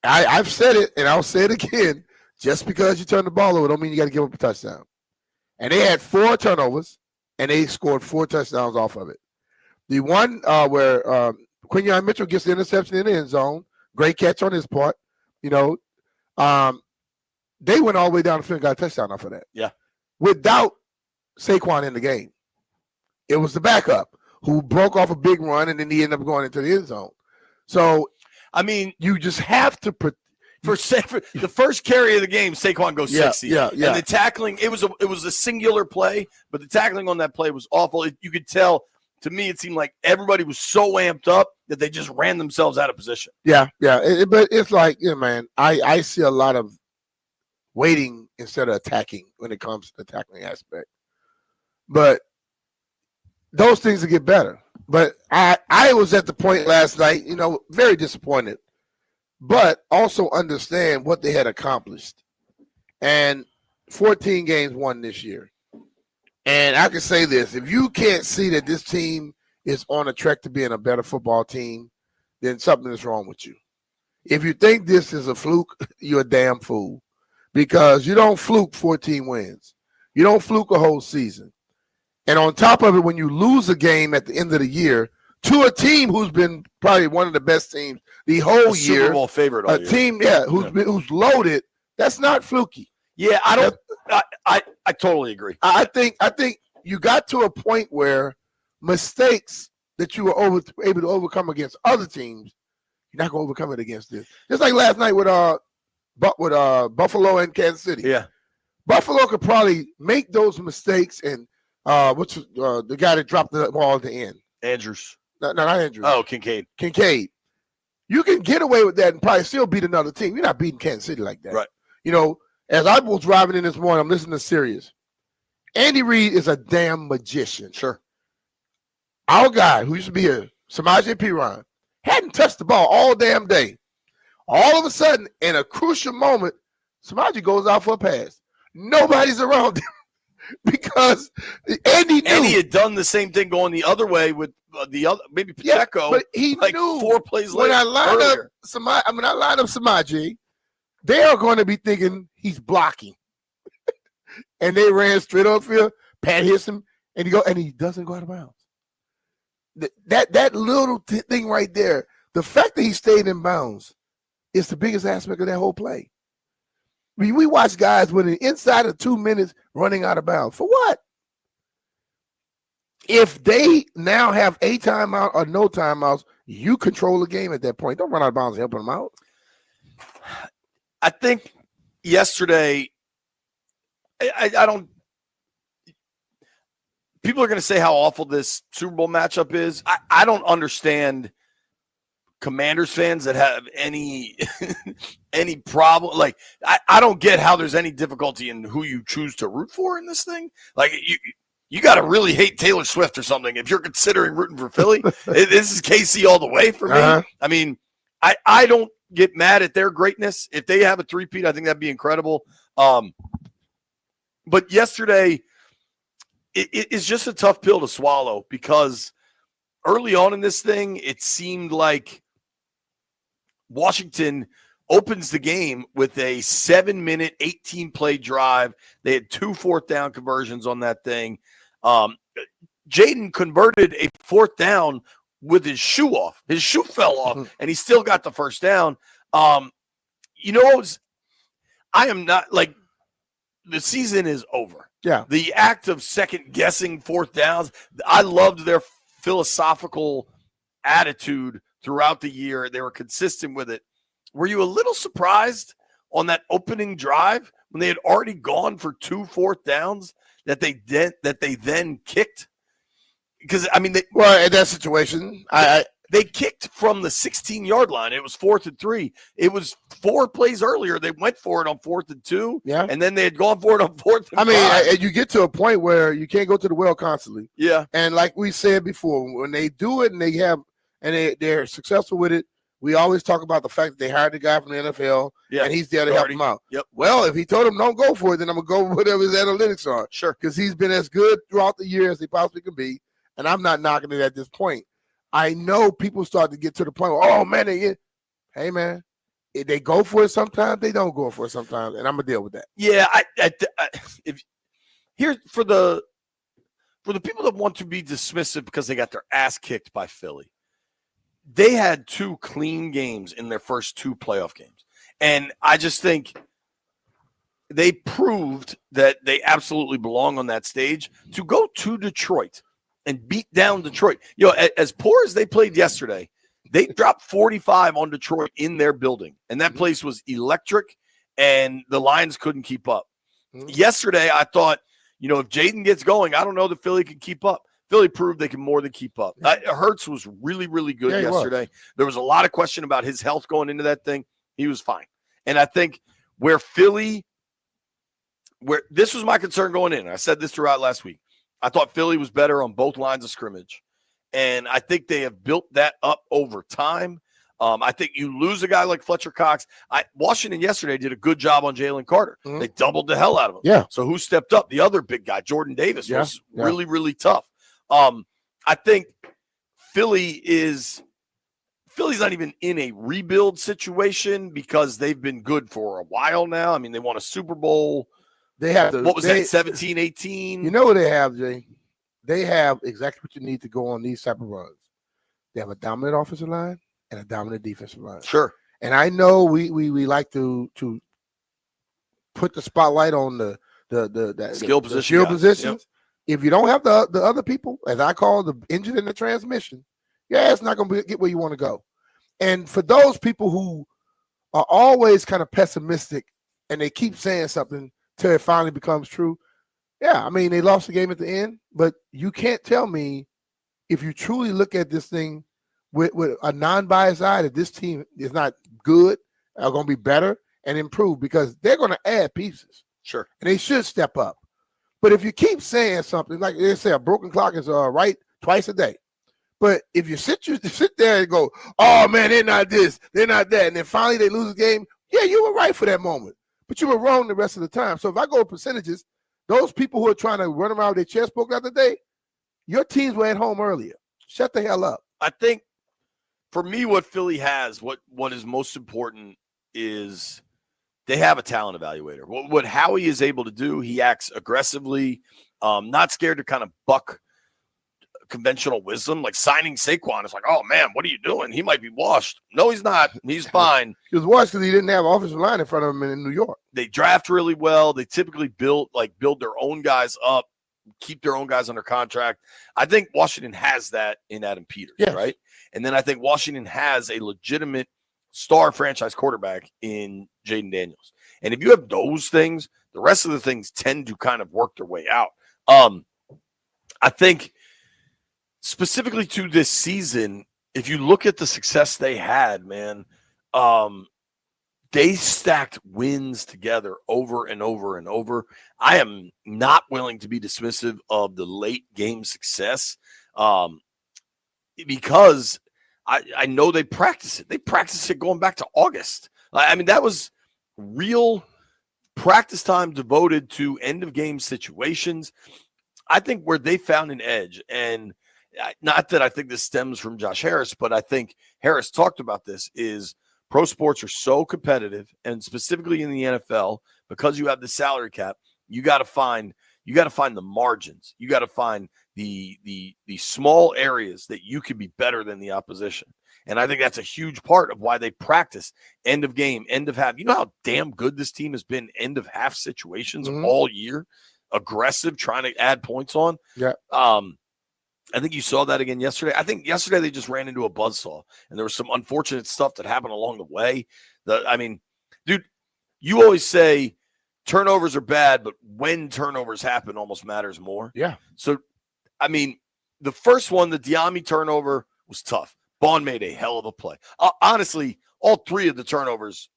I've said it, and I'll say it again. Just because you turn the ball over don't mean you got to give up a touchdown. And they had 4 turnovers, and they scored 4 touchdowns off of it. The one where Quinyon Mitchell gets the interception in the end zone, great catch on his part. You know, they went all the way down the field and got a touchdown off of that. Yeah. Without Saquon in the game. It was the backup who broke off a big run, and then he ended up going into the end zone. So, I mean, you just have to for the first carry of the game, Saquon goes 60. Yeah. And the tackling, it was a singular play, but the tackling on that play was awful. You could tell, to me, it seemed like everybody was so amped up that they just ran themselves out of position. Yeah. But it's like, man, I see a lot of waiting instead of attacking when it comes to the tackling aspect. But those things will get better. But I was at the point last night, very disappointed, but also understand what they had accomplished. And 14 games won this year. And I can say this, if you can't see that this team is on a track to being a better football team, then something is wrong with you. If you think this is a fluke, you're a damn fool. Because you don't fluke 14 wins. You don't fluke a whole season. And on top of it, when you lose a game at the end of the year to a team who's been probably one of the best teams the whole year, Super Bowl favorite all a year. team, who's loaded, that's not fluky. Yeah, I totally agree. I think you got to a point where mistakes that you were able to overcome against other teams, you're not going to overcome it against this. Just like last night with Buffalo and Kansas City. Yeah, Buffalo could probably make those mistakes, and the guy that dropped the ball at the end, Andrews. No, not Andrews. Oh, Kincaid. You can get away with that and probably still beat another team. You're not beating Kansas City like that, right? As I was driving in this morning, I'm listening to Sirius. Andy Reid is a damn magician. Sure. Our guy who used to be here, Samaje Perine, hadn't touched the ball all damn day. All of a sudden, in a crucial moment, Samaje goes out for a pass. Nobody's around him because Andy knew. And he had done the same thing going the other way with the other, maybe Pacheco. But he knew 4 plays later. When I line up Samaje, they are going to be thinking he's blocking. And they ran straight upfield. Pat hits him, and he doesn't go out of bounds. That little thing right there, the fact that he stayed in bounds is the biggest aspect of that whole play. We watch guys winning inside of 2 minutes running out of bounds. For what? If they now have a timeout or no timeouts, you control the game at that point. Don't run out of bounds helping them out. I think yesterday, I don't – people are going to say how awful this Super Bowl matchup is. I don't understand Commanders fans that have any problem. Like, I don't get how there's any difficulty in who you choose to root for in this thing. Like, you got to really hate Taylor Swift or something if you're considering rooting for Philly. This is KC all the way for me. Uh-huh. I mean, I don't get mad at their greatness. If they have a three-peat, I think that'd be incredible. But yesterday, it's just a tough pill to swallow because early on in this thing, it seemed like Washington opens the game with a 7-minute, 18-play drive. They had 2 fourth-down conversions on that thing. Jaden converted a 4th down with his shoe off. His shoe fell off, and he still got the 1st down. I am not like the season is over. Yeah. The act of second-guessing 4th downs, I loved their philosophical attitude throughout the year. They were consistent with it. Were you a little surprised on that opening drive when they had already gone for 2 4th downs that they then kicked? Because I mean, in that situation, they kicked from the 16-yard line. It was 4th and 3. It was 4 plays earlier. They went for it on 4th and 2. Yeah, and then they had gone for it on 4th and 5. You get to a point where you can't go to the well constantly. Yeah, and like we said before, when they do it and they're successful with it, we always talk about the fact that they hired the guy from the NFL, and he's there to help them out. Yep. Well, if he told them don't go for it, then I'm going to go with whatever his analytics are. Sure. Because he's been as good throughout the year as he possibly can be, and I'm not knocking it at this point. I know people start to get to the point where, oh, man, hey, man, They go for it sometimes. They don't go for it sometimes, and I'm gonna deal with that. Yeah, if here for the people that want to be dismissive because they got their ass kicked by Philly, they had 2 clean games in their first 2 playoff games, and I just think they proved that they absolutely belong on that stage. To go to Detroit and beat down Detroit, as poor as they played yesterday, they dropped 45 on Detroit in their building, and that place was electric, and the Lions couldn't keep up. Yesterday, I thought, if Jaden gets going, I don't know that Philly can keep up. Philly proved they can more than keep up. Hurts was really, really good yesterday. There was a lot of question about his health going into that thing. He was fine. And I think where this was my concern going in, I said this throughout last week, I thought Philly was better on both lines of scrimmage. And I think they have built that up over time. I think you lose a guy like Fletcher Cox. Washington yesterday did a good job on Jalen Carter. They doubled the hell out of him. Yeah. So who stepped up? The other big guy, Jordan Davis, was really, really tough. I think Philly's not even in a rebuild situation because they've been good for a while now. I mean, they won a Super Bowl. They have what was that, 17, 18? You know what they have, Jay? They have exactly what you need to go on these type of runs. They have a dominant offensive line and a dominant defensive line. Sure. And I know we like to put the spotlight on the skill positions. Yep. If you don't have the other people, as I call the engine and the transmission, it's not going to get where you want to go. And for those people who are always kind of pessimistic and they keep saying something till it finally becomes true, I mean, they lost the game at the end, but you can't tell me if you truly look at this thing with a non-biased eye that this team is not good, are going to be better and improve because they're going to add pieces. Sure. And they should step up. But if you keep saying something, like they say, a broken clock is right twice a day. But if you sit there and go, oh, man, they're not this, they're not that, and then finally they lose the game, you were right for that moment. But you were wrong the rest of the time. So if I go with percentages, those people who are trying to run around with their chest poked out the day, your teams were at home earlier. Shut the hell up. I think for me, what Philly has, what is most important is they have a talent evaluator. What Howie is able to do, he acts aggressively, not scared to kind of buck conventional wisdom. Like signing Saquon, it's like, oh, man, what are you doing? He might be washed. No, he's not. He's fine. He was washed because he didn't have offensive line in front of him in New York. They draft really well. They typically build their own guys up, keep their own guys under contract. I think Washington has that in Adam Peters, right? And then I think Washington has a legitimate star franchise quarterback in Jaden Daniels. And if you have those things, the rest of the things tend to kind of work their way out. I think specifically to this season, if you look at the success they had, man, they stacked wins together over and over and over. I am not willing to be dismissive of the late game success because I know they practice it. They practice it going back to August. I mean, that was real practice time devoted to end-of-game situations. I think where they found an edge, and not that I think this stems from Josh Harris, but I think Harris talked about this, is pro sports are so competitive, and specifically in the NFL, because you have the salary cap, you got to find the margins. You got to find the small areas that you can be better than the opposition. And I think that's a huge part of why they practice end of game, end of half. You know how damn good this team has been end of half situations all year, aggressive, trying to add points on. Yeah. I think you saw that again yesterday. I think yesterday they just ran into a buzzsaw, and there was some unfortunate stuff that happened along the way. Dude, you always say turnovers are bad, but when turnovers happen almost matters more. Yeah. So, I mean, the first one, the Diami turnover, was tough. Bond made a hell of a play. Honestly, all 3 of the turnovers,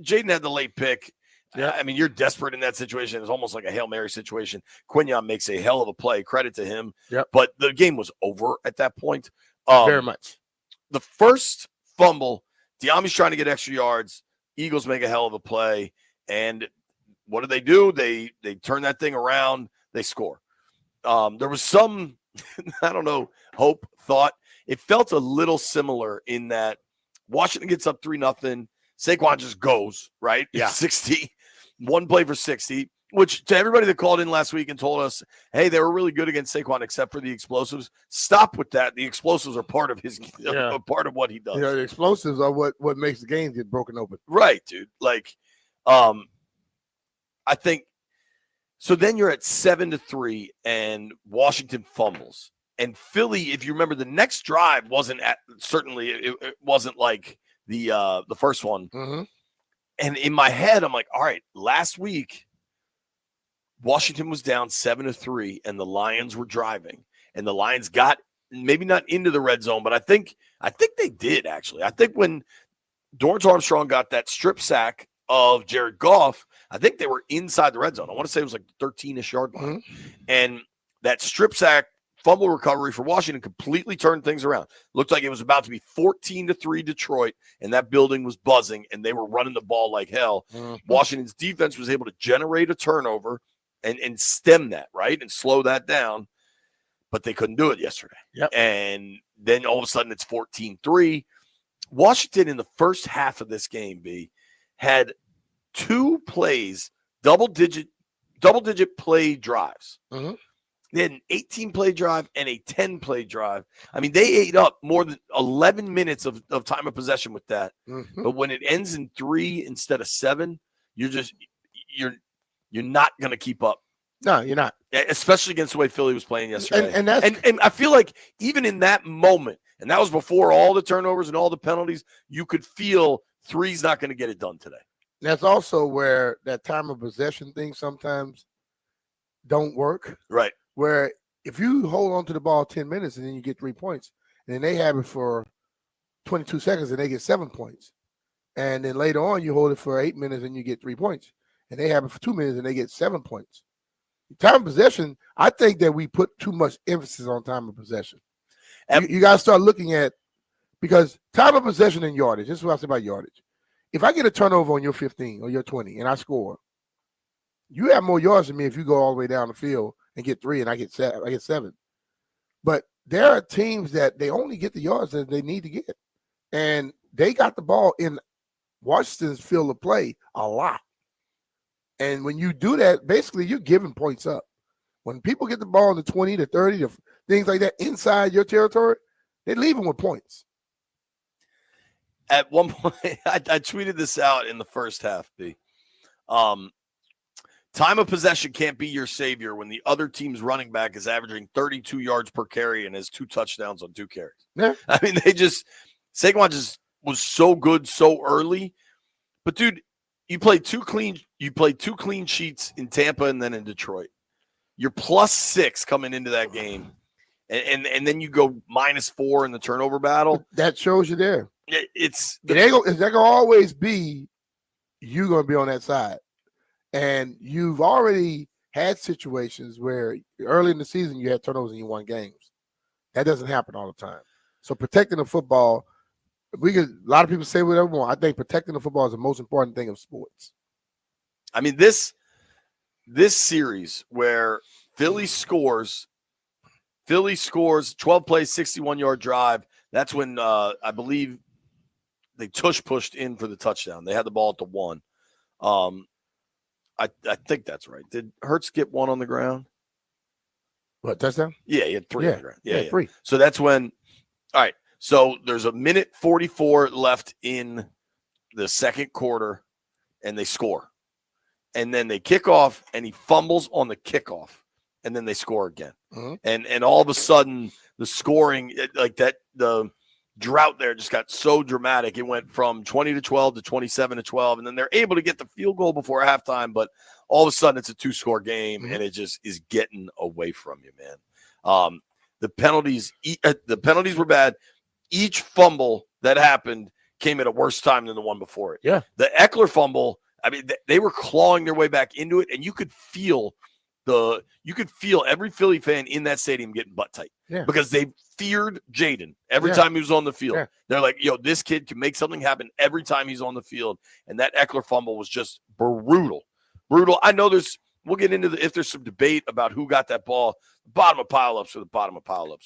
Jaden had the late pick. Yeah. I mean, you're desperate in that situation. It's almost like a Hail Mary situation. Quinyon makes a hell of a play. Credit to him. Yep. But the game was over at that point. Very much. The first fumble, Diami's trying to get extra yards. Eagles make a hell of a play. And what do? They turn that thing around. They score. There was some, I don't know, hope, thought. It felt a little similar in that Washington gets up 3-0. Saquon just goes, right? Yeah. 60, one play for 60, which to everybody that called in last week and told us, hey, they were really good against Saquon except for the explosives. Stop with that. The explosives are part of part of what he does. The explosives are what makes the games get broken open. Right, dude. Like, I think so. Then you're at 7-3, and Washington fumbles. And Philly, if you remember, the next drive wasn't it wasn't like the first one. Mm-hmm. And in my head, I'm like, all right, last week, Washington was down 7-3, and the Lions were driving, and the Lions got maybe not into the red zone, but I think they did actually. I think when Dorrance Armstrong got that strip sack of Jared Goff, I think they were inside the red zone. I want to say it was like 13-ish yard line. Mm-hmm. And that strip sack fumble recovery for Washington completely turned things around. Looked like it was about to be 14-3 Detroit, and that building was buzzing, and they were running the ball like hell. Mm-hmm. Washington's defense was able to generate a turnover and stem that, right, and slow that down, but they couldn't do it yesterday. Yep. And then all of a sudden it's 14-3. Washington in the first half of this game, had 2 plays, double-digit play drives. Mm-hmm. They had an 18-play drive and a 10-play drive. I mean, they ate up more than 11 minutes of time of possession with that. Mm-hmm. But when it ends in 3 instead of 7, you're not going to keep up. No, you're not. Especially against the way Philly was playing yesterday. And I feel like even in that moment, and that was before all the turnovers and all the penalties, you could feel 3's not going to get it done today. That's also where that time of possession thing sometimes don't work. Right. Where if you hold on to the ball 10 minutes and then you get 3 points, and then they have it for 22 seconds and they get 7 points. And then later on, you hold it for 8 minutes and you get 3 points. And they have it for 2 minutes and they get 7 points. Time of possession, I think that we put too much emphasis on time of possession. You got to start looking at, because time of possession and yardage, this is what I say about yardage. If I get a turnover on your 15 or your 20 and I score, you have more yards than me if you go all the way down the field and get 3 and I get 7. But there are teams that they only get the yards that they need to get. And they got the ball in Washington's field of play a lot. And when you do that, basically you're giving points up. When people get the ball in the 20 to 30 to things like that inside your territory, they leave them with points. At one point, I tweeted this out in the first half, B. Time of possession can't be your savior when the other team's running back is averaging 32 yards per carry and has 2 touchdowns on 2 carries. Yeah. I mean, Saquon just was so good so early. But, dude, you played 2 clean sheets in Tampa and then in Detroit. You're +6 coming into that game. And then you go -4 in the turnover battle. That shows you there. It's going to always be you going to be on that side. And you've already had situations where early in the season you had turnovers and you won games. That doesn't happen all the time. So protecting the football, a lot of people say whatever they want. I think protecting the football is the most important thing of sports. I mean, this series where Philly scores 12 plays, 61-yard drive. That's when I believe they pushed in for the touchdown. They had the ball at the 1. I think that's right. Did Hurts get 1 on the ground? What, touchdown? Yeah, he had 3 on the ground. Yeah, 3. So that's when – all right. So there's a minute 44 left in the second quarter, and they score. And then they kick off, and he fumbles on the kickoff, and then they score again. Mm-hmm. And all of a sudden, the scoring, like that, the drought there just got so dramatic. It went from 20-12 to 27-12, and then they're able to get the field goal before halftime, but all of a sudden it's a 2-score game, mm-hmm. and it just is getting away from you, man. The penalties were bad. Each fumble that happened came at a worse time than the one before it. Yeah. The Eckler fumble, I mean, they were clawing their way back into it, and you could feel every Philly fan in that stadium getting butt tight. Yeah. Because they feared Jaden every time he was on the field. Yeah. They're like, yo, this kid can make something happen every time he's on the field. And that Eckler fumble was just brutal. I know we'll get into if there's some debate about who got that ball. The bottom of pile-ups are the bottom of pile-ups.